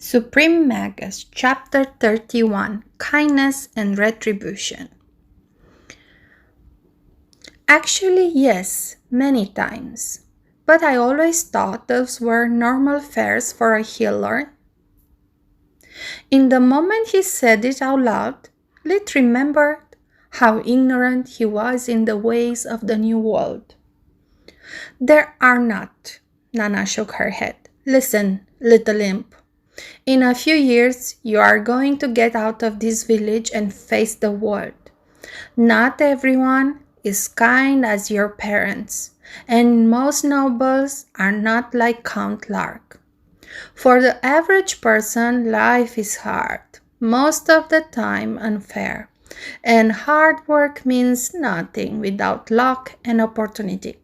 Supreme Magus, Chapter 31, Kindness and Retribution. Actually, yes, many times. But I always thought those were normal fares for a healer. In the moment he said it out loud, Lit remembered how ignorant he was in the ways of the new world. There are not, Nana shook her head. Listen, little imp. In a few years, you are going to get out of this village and face the world. Not everyone is kind as your parents, and most nobles are not like Count Lark. For the average person, life is hard, most of the time unfair, and hard work means nothing without luck and opportunity.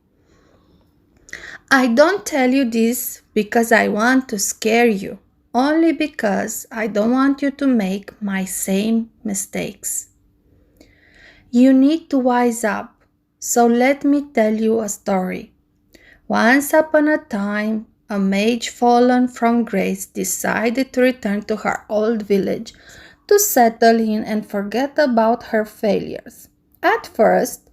I don't tell you this because I want to scare you. Only because I don't want you to make my same mistakes. You need to wise up, so let me tell you a story. Once upon a time, a mage fallen from grace decided to return to her old village to settle in and forget about her failures. At first,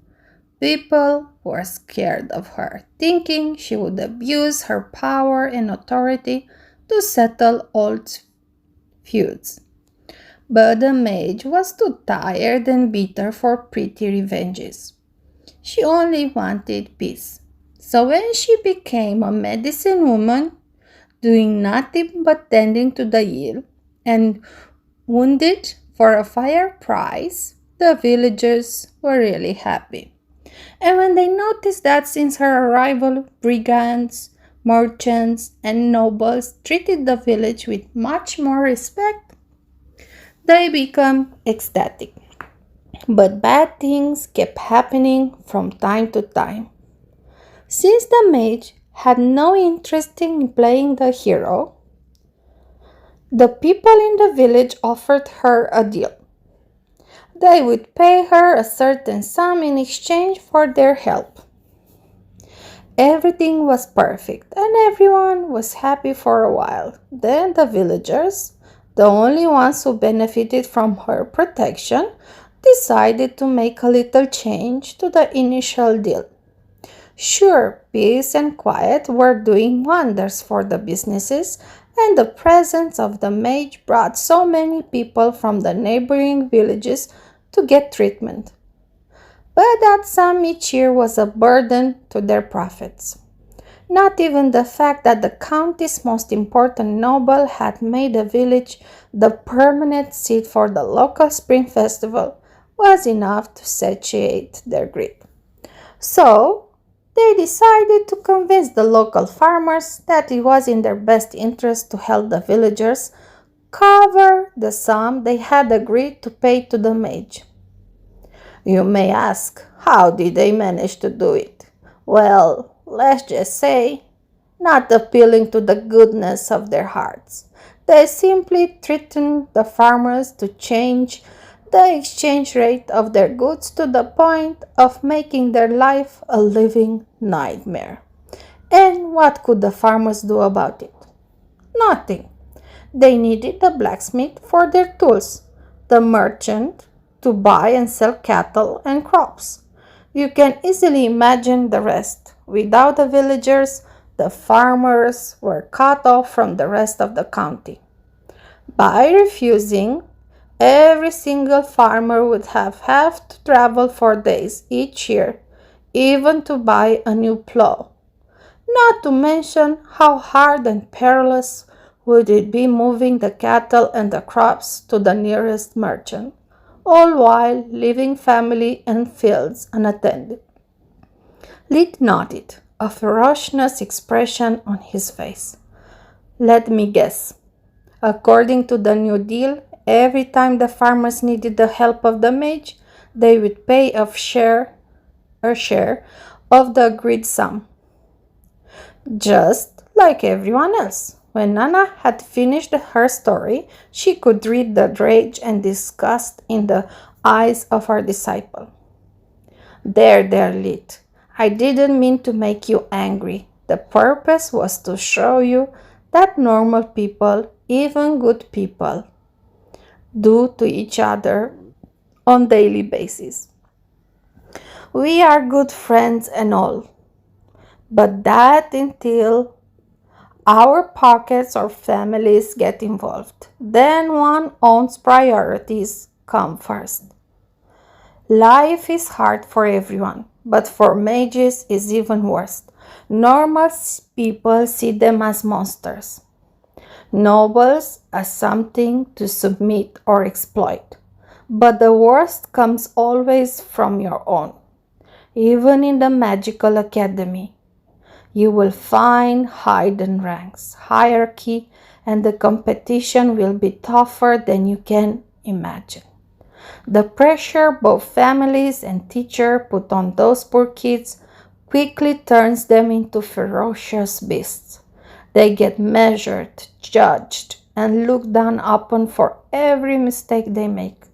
people were scared of her, thinking she would abuse her power and authority to settle old feuds. But the mage was too tired and bitter for pretty revenges. She only wanted peace. So when she became a medicine woman, doing nothing but tending to the ill and wounded for a fair price, the villagers were really happy. And when they noticed that since her arrival, brigands, merchants, and nobles treated the village with much more respect, they became ecstatic. But bad things kept happening from time to time. Since the mage had no interest in playing the hero, the people in the village offered her a deal. They would pay her a certain sum in exchange for their help. Everything was perfect and everyone was happy for a while. Then the villagers, the only ones who benefited from her protection, decided to make a little change to the initial deal. Sure, peace and quiet were doing wonders for the businesses, and the presence of the mage brought so many people from the neighboring villages to get treatment. But that sum each year was a burden to their profits. Not even the fact that the county's most important noble had made the village the permanent seat for the local spring festival was enough to satiate their greed. So, they decided to convince the local farmers that it was in their best interest to help the villagers cover the sum they had agreed to pay to the mage. You may ask, how did they manage to do it? Well, let's just say, not appealing to the goodness of their hearts. They simply threatened the farmers to change the exchange rate of their goods to the point of making their life a living nightmare. And what could the farmers do about it? Nothing. They needed the blacksmith for their tools, the merchant to buy and sell cattle and crops. You can easily imagine the rest. Without the villagers, the farmers were cut off from the rest of the county. By refusing, every single farmer would have to travel for days each year, even to buy a new plow. Not to mention how hard and perilous would it be moving the cattle and the crops to the nearest merchant, all while leaving family and fields unattended. Lit nodded, a ferocious expression on his face. Let me guess. According to the new deal, every time the farmers needed the help of the mage, they would pay a share of the agreed sum. Just like everyone else. When Nana had finished her story, she could read the rage and disgust in the eyes of her disciple. There, Lit. I didn't mean to make you angry. The purpose was to show you that normal people even good people do to each other on daily basis. We are good friends and all, but that until our pockets or families get involved. Then one's own priorities come first. Life is hard for everyone, but for mages it's even worse. Normal people see them as monsters, nobles as something to submit or exploit. But the worst comes always from your own. Even in the magical academy, you will find hidden ranks, hierarchy, and the competition will be tougher than you can imagine. The pressure both families and teachers put on those poor kids quickly turns them into ferocious beasts. They get measured, judged, and looked down upon for every mistake they make.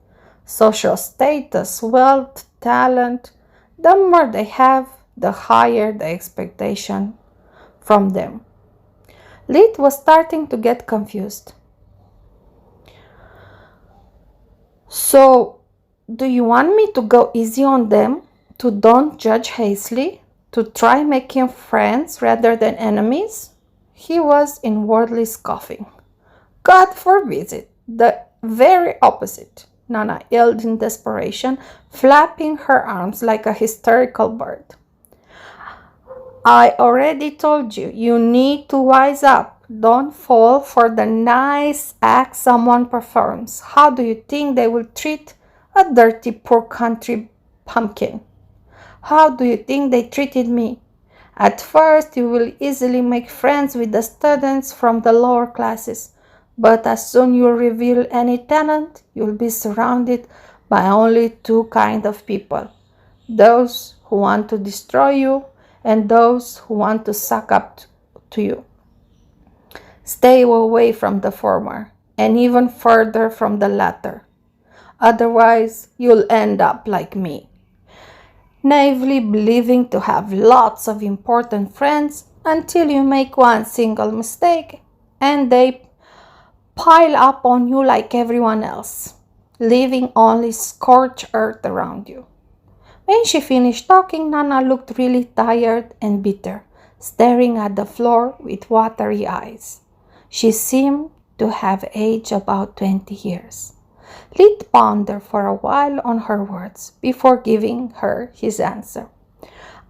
Social status, wealth, talent, the more they have, the higher the expectation from them. Lid was starting to get confused. So, do you want me to go easy on them? To don't judge hastily? To try making friends rather than enemies? He was inwardly scoffing. God forbid it. The very opposite, Nana yelled in desperation, flapping her arms like a hysterical bird. I already told you, you need to wise up. Don't fall for the nice act someone performs. How do you think they will treat a dirty poor country pumpkin? How do you think they treated me? At first, you will easily make friends with the students from the lower classes, but as soon you reveal any talent, you'll be surrounded by only two kinds of people: those who want to destroy you and those who want to suck up to you. Stay away from the former and even further from the latter. Otherwise, you'll end up like me, naively believing to have lots of important friends until you make one single mistake and they pile up on you like everyone else, leaving only scorched earth around you. When she finished talking, Nana looked really tired and bitter, staring at the floor with watery eyes. She seemed to have aged about 20 years. Lid pondered for a while on her words before giving her his answer.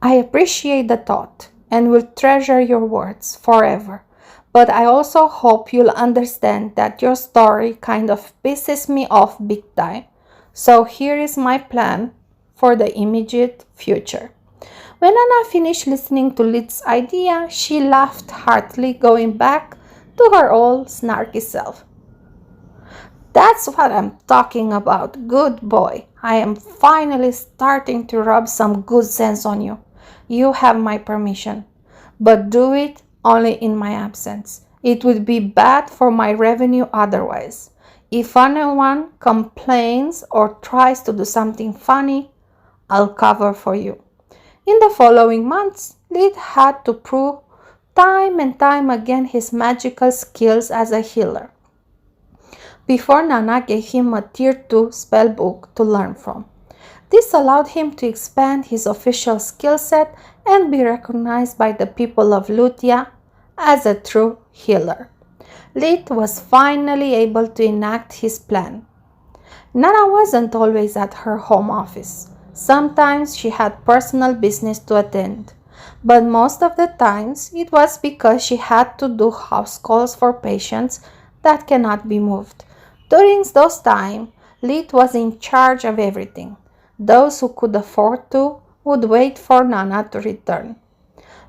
I appreciate the thought and will treasure your words forever, but I also hope you'll understand that your story kind of pisses me off big time. So here is my plan for the immediate future. When Anna finished listening to Lid's idea, she laughed heartily, going back to her old snarky self. That's what I'm talking about, good boy. I am finally starting to rub some good sense on you. You have my permission, but do it only in my absence. It would be bad for my revenue otherwise. If anyone complains or tries to do something funny, I'll cover for you. In the following months, Lid had to prove time and time again his magical skills as a healer before Nana gave him a Tier 2 spell book to learn from. This allowed him to expand his official skill set and be recognized by the people of Lutia as a true healer. Lid was finally able to enact his plan. Nana wasn't always at her home office. Sometimes she had personal business to attend, but most of the times it was because she had to do house calls for patients that cannot be moved. During those times, Lid was in charge of everything. Those who could afford to would wait for Nana to return.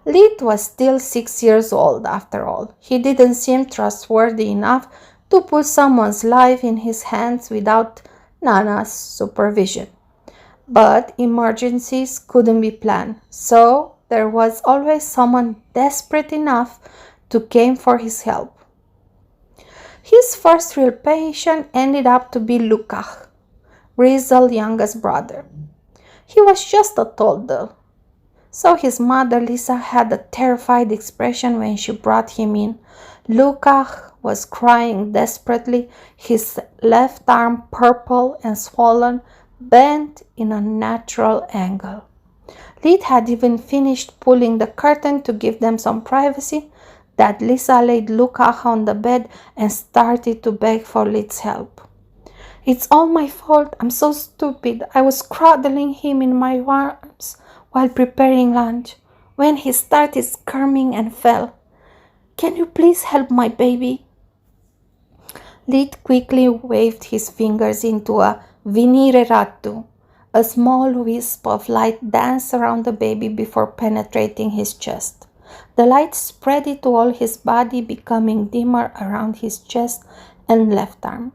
Lid was still 6 years old after all. He didn't seem trustworthy enough to put someone's life in his hands without Nana's supervision. But emergencies couldn't be planned, so there was always someone desperate enough to come for his help. His first real patient ended up to be Lukach, Rizal's youngest brother. He was just a toddler, so his mother Lisa had a terrified expression when she brought him in. Lukács was crying desperately, his left arm purple and swollen, bent in a natural angle. Lid had even finished pulling the curtain to give them some privacy that Lisa laid Lukács on the bed and started to beg for Lid's help. "It's all my fault. I'm so stupid. I was cradling him in my arms while preparing lunch when he started squirming and fell. Can you please help my baby?" Lid quickly waved his fingers into a venire ratu. A small wisp of light danced around the baby before penetrating his chest. The light spread it to all his body, becoming dimmer around his chest and left arm.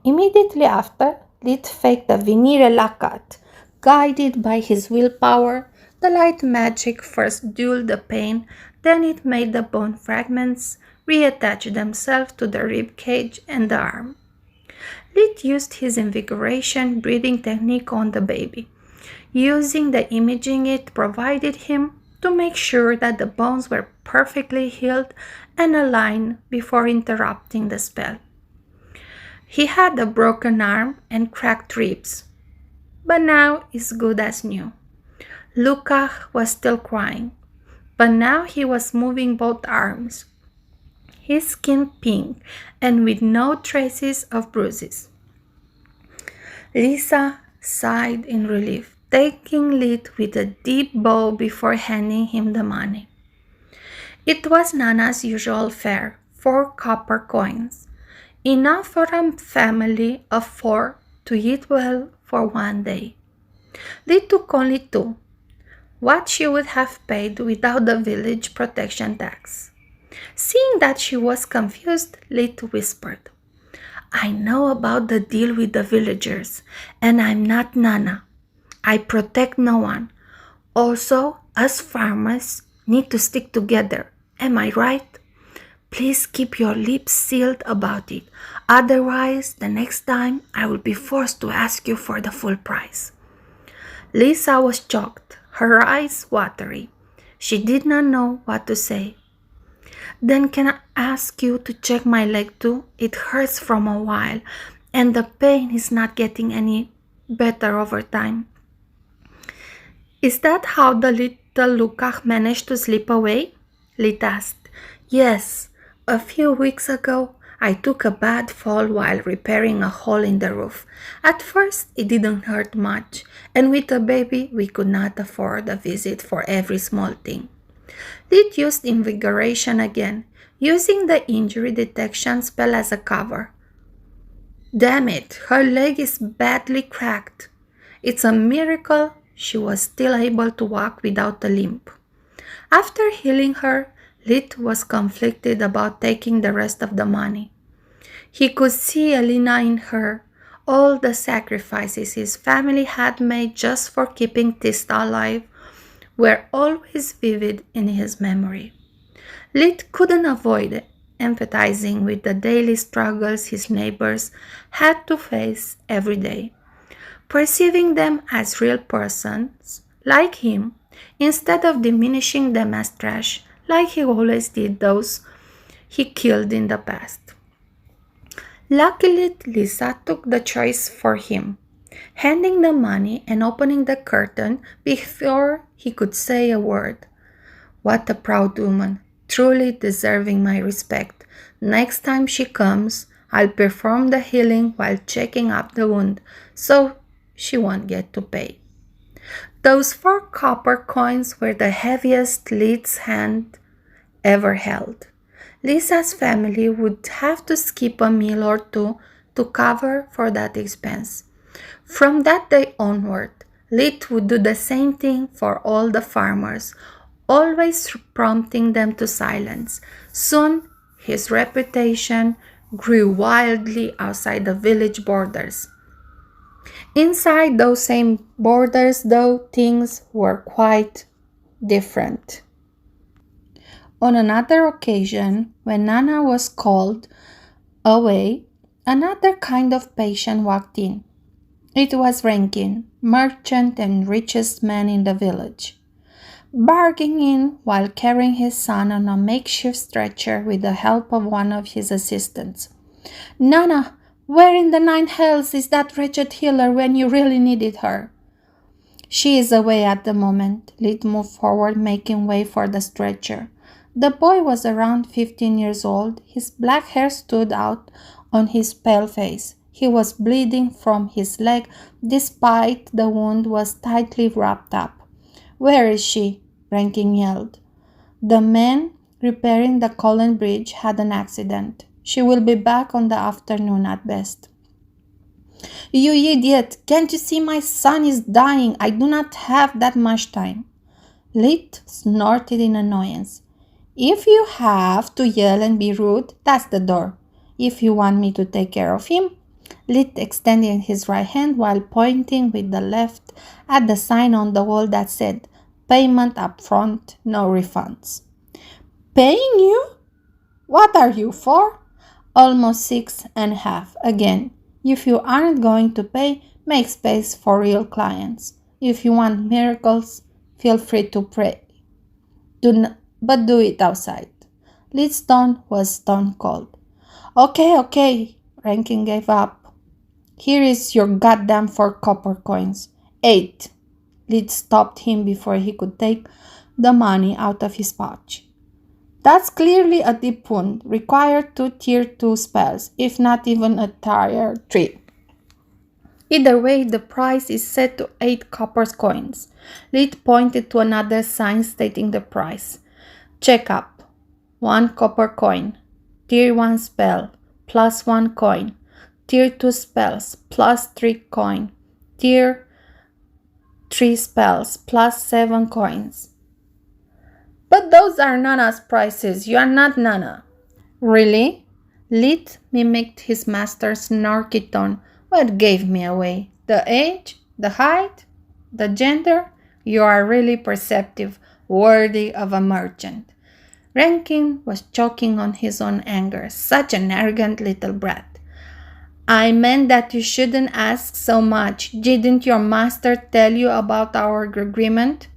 Immediately after, Lid faked a venire lacat. Guided by his willpower, the light magic first dulled the pain, then it made the bone fragments reattach themselves to the rib cage and the arm. Lid used his invigoration breathing technique on the baby, using the imaging it provided him to make sure that the bones were perfectly healed and aligned before interrupting the spell. He had a broken arm and cracked ribs, but now is good as new. Lukács was still crying, but now he was moving both arms, his skin pink and with no traces of bruises. Lisa sighed in relief, taking Lid with a deep bow before handing him the money. It was Nana's usual fare, 4 copper coins, enough for a family of 4 to eat well for one day. Lid took only 2, what she would have paid without the village protection tax. Seeing that she was confused, Lid whispered, "I know about the deal with the villagers, and I'm not Nana. I protect no one. Also, us farmers need to stick together. Am I right? Please keep your lips sealed about it. Otherwise, the next time I will be forced to ask you for the full price." Lisa was shocked, her eyes watery. She did not know what to say. "Then can I ask you to check my leg too? It hurts from a while, and the pain is not getting any better over time." "Is that how the little Lukács managed to slip away?" Lid asked. "Yes. A few weeks ago, I took a bad fall while repairing a hole in the roof. At first, it didn't hurt much, and with a baby, we could not afford a visit for every small thing." Lid used invigoration again, using the injury detection spell as a cover. "Damn it, her leg is badly cracked. It's a miracle she was still able to walk without a limp." After healing her, Lid was conflicted about taking the rest of the money. He could see Elena in her. All the sacrifices his family had made just for keeping Tista alive were always vivid in his memory. Lid couldn't avoid empathizing with the daily struggles his neighbors had to face every day, perceiving them as real persons like him instead of diminishing them as trash like he always did those he killed in the past. Luckily, Lisa took the choice for him, handing the money and opening the curtain before he could say a word. "What a proud woman, truly deserving my respect. Next time she comes, I'll perform the healing while checking up the wound, so she won't get to pay." Those 4 copper coins were the heaviest Lid's hand ever held. Lisa's family would have to skip a meal or two to cover for that expense. From that day onward, Lid would do the same thing for all the farmers, always prompting them to silence. Soon, his reputation grew wildly outside the village borders. Inside those same borders, though, things were quite different. On another occasion, when Nana was called away, another kind of patient walked in. It was Rankin, merchant and richest man in the village. barging in while carrying his son on a makeshift stretcher with the help of one of his assistants. "Nana, where in the nine hells is that wretched healer when you really needed her?" "She is away at the moment." Lid moved forward, making way for the stretcher. The boy was around 15 years old. His black hair stood out on his pale face. He was bleeding from his leg, despite the wound was tightly wrapped up. "Where is she?" Rankin yelled. "The man repairing the Cullen Bridge had an accident. She will be back on the afternoon at best." "You idiot! Can't you see my son is dying? I do not have that much time." Lit snorted in annoyance. "If you have to yell and be rude, that's the door. If you want me to take care of him." Lit extended his right hand while pointing with the left at the sign on the wall that said, "Payment up front, no refunds." "Paying you? What are you for?" "Almost 6.5. Again, if you aren't going to pay, make space for real clients. If you want miracles, feel free to pray. But do it outside." Lid's tone was stone cold. Okay, Rankin gave up. "Here is your goddamn 4 copper coins." "8. Lid stopped him before he could take the money out of his pouch. "That's clearly a deep wound. Required 2 tier 2 spells, if not even a tier 3. Either way, the price is set to 8 copper coins." Lid pointed to another sign stating the price. "Check up. 1 copper coin. Tier 1 spell, plus 1 coin. Tier 2 spells, plus 3 coin. Tier 3 spells, plus 7 coins." "But those are Nana's prices. You are not Nana." "Really?" Lid mimicked his master's snarky tone. "What gave me away? The age? The height? The gender? You are really perceptive, worthy of a merchant." Rankin was choking on his own anger. Such an arrogant little brat. "I meant that you shouldn't ask so much. Didn't your master tell you about our agreement?"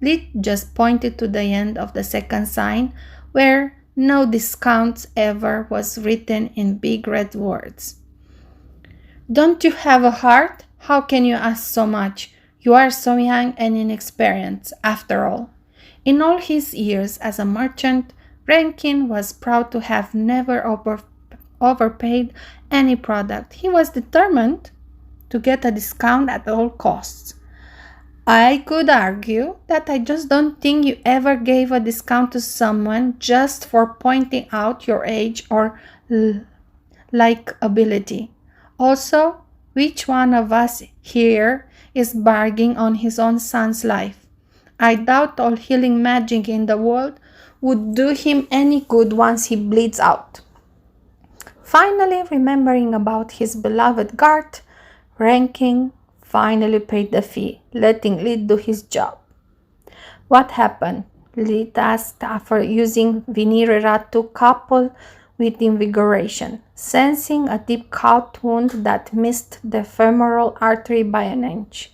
Lid just pointed to the end of the second sign, where "no discounts ever" was written in big red words. "Don't you have a heart? How can you ask so much? You are so young and inexperienced, after all." In all his years as a merchant, Rankin was proud to have never overpaid any product. He was determined to get a discount at all costs. "I could argue that I just don't think you ever gave a discount to someone just for pointing out your age or likability. Also, which one of us here is bargaining on his own son's life? I doubt all healing magic in the world would do him any good once he bleeds out." Finally, remembering about his beloved guard, Rankin finally paid the fee, letting Lid do his job. "What happened?" Lid asked after using Venerera to couple with invigoration, sensing a deep cut wound that missed the femoral artery by an inch.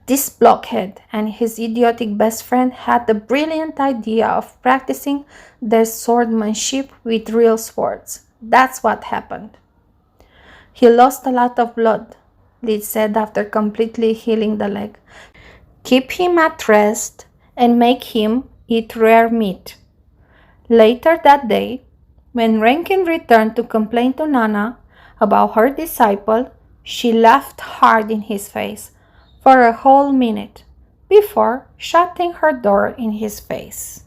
This blockhead and his idiotic best friend had the brilliant idea of practicing their swordsmanship with real swords. That's what happened. "He lost a lot of blood," Lid said after completely healing the leg. "Keep him at rest and make him eat rare meat." Later that day, when Rankin returned to complain to Nana about her disciple, she laughed hard in his face for a whole minute before shutting her door in his face.